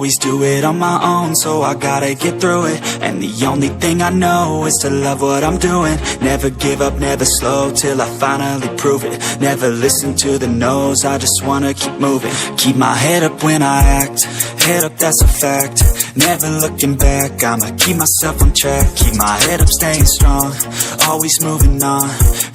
always do it on my own, so I gotta get through it. And the only thing I know is to love what I'm doing. Never give up, never slow, till I finally prove it. Never listen to the no's, I just wanna keep moving. Keep my head up when I act, head up, that's a fact. Never looking back, I'ma keep myself on track. Keep my head up, staying strong, always moving on.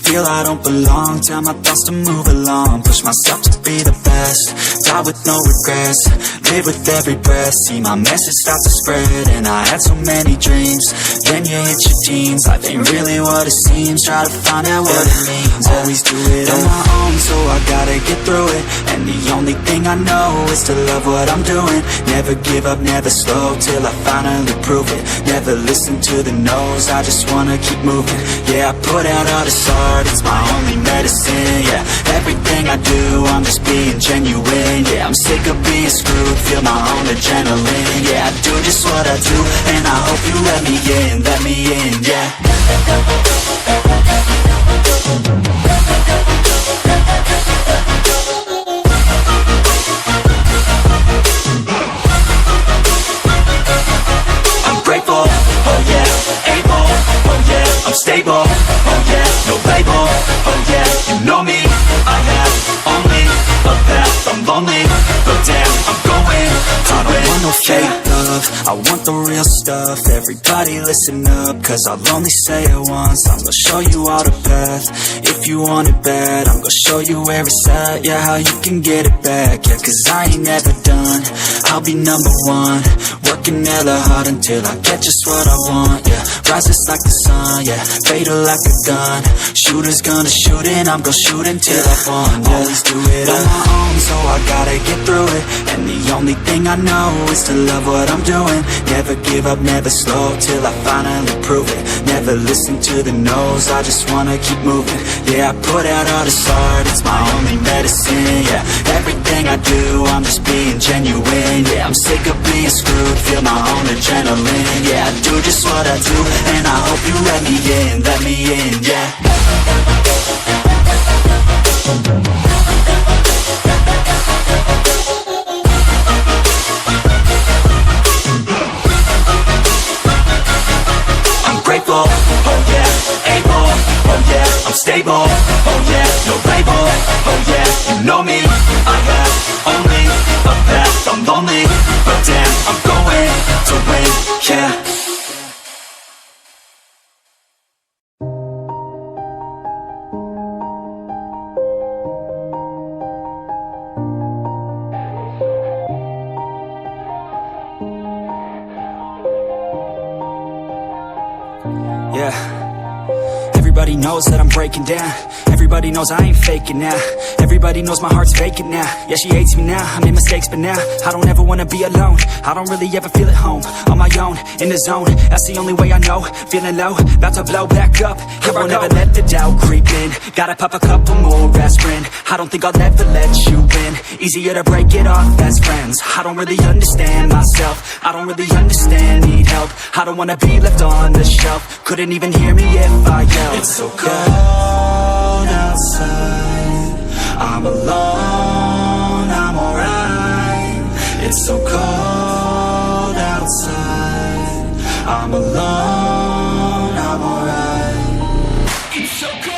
Feel I don't belong, tell my thoughts to move along. Push myself to be the best, die with no regrets. Live with every breath, see my message start to spread. And I had so many dreams, then you hit your teens. Life ain't really what it seems, try to find out what it means. Always do it on my own, so I gotta get through it. And the only thing I know is to love what I'm doing. Never give up, never slow, till I finally prove it. Never listen to the no's, I just wanna keep moving. Yeah, I put out all this art, it's my only medicine. Yeah, everything I do, I'm just being genuine. Yeah, I'm sick of being screwed, feel my own adrenaline. Yeah, I do just what I do, and I hope you let me in, yeah. I'm grateful, oh yeah, able, oh yeah, I'm stable, oh yeah, no label, oh yeah, you know me, I have only a path, I'm lonely, but damn, I'm going to win. I don't want no fake love, I want the real stuff. Everybody listen up, cause I'll only say it once. I'm gonna show you all the path, if you want it bad. I'm gonna show you where it's at, yeah, how you can get it back. Yeah, cause I ain't never done, I'll be number one. Working hella hard until I get just what I want, yeah. Rises like the sun, yeah, fatal like a gun. Shooter's gonna shoot and I'm gonna shoot until I won, yeah. Always do it on my own, so I gotta get through it. And the only thing I know is to love what I'm doing. Never give up, never slow, till I finally prove it. Never listen to the no's, I just wanna keep moving. Yeah, I put out all this art, it's my only medicine. Yeah, everything I do, I'm just being genuine. Yeah, I'm sick of being screwed, feel my own adrenaline. Yeah, I do just what I do, and I hope you let me in, yeah. I'm grateful, oh yeah, able, oh yeah, I'm stable, oh yeah, no label, oh yeah, you know me, I have only a path, I'm lonely, but damn, I'm going to win, yeah. Yeah, everybody knows that I'm breaking down. Everybody knows I ain't faking now. Everybody knows my heart's vacant now. Yeah, she hates me now, I made mistakes but now I don't ever wanna be alone. I don't really ever feel at home. On my own, in the zone, that's the only way I know. Feeling low, about to blow back up. Here I won't ever let the doubt creep in. Gotta pop a couple more aspirin. I don't think I'll ever let you in. Easier to break it off as friends. I don't really understand myself, I don't really understand, need help. I don't wanna be left on the shelf. Couldn't even hear me if I yelled. It's so cold outside, I'm alone, I'm alright. It's so cold outside, I'm alone, I'm alright. It's so cold.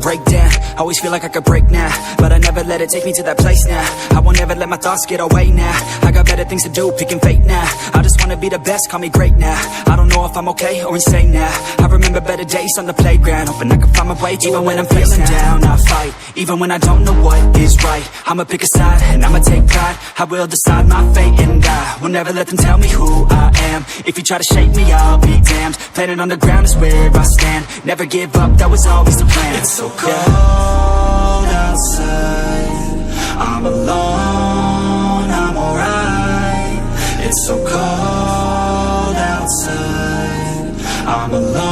Break down, always feel like I could break now, but I never let it take me to that place now. I won't ever let my thoughts get away now. I got better things to do, picking fate now. I just wanna be the best, call me great now. I don't know if I'm okay or insane now. I remember better days on the playground, hoping I can find my way to even when I'm feeling down, I fight, even when I don't know what is right. I'ma pick a side, and I'ma take pride. I will decide my fate and I will never let them tell me who I am. If you try to shake me, I'll be damned. Planet on the ground is where I stand. Never give up, that was always the plan. It's so cold outside, I'm alone, I'm alright. so cold outside. I'm alone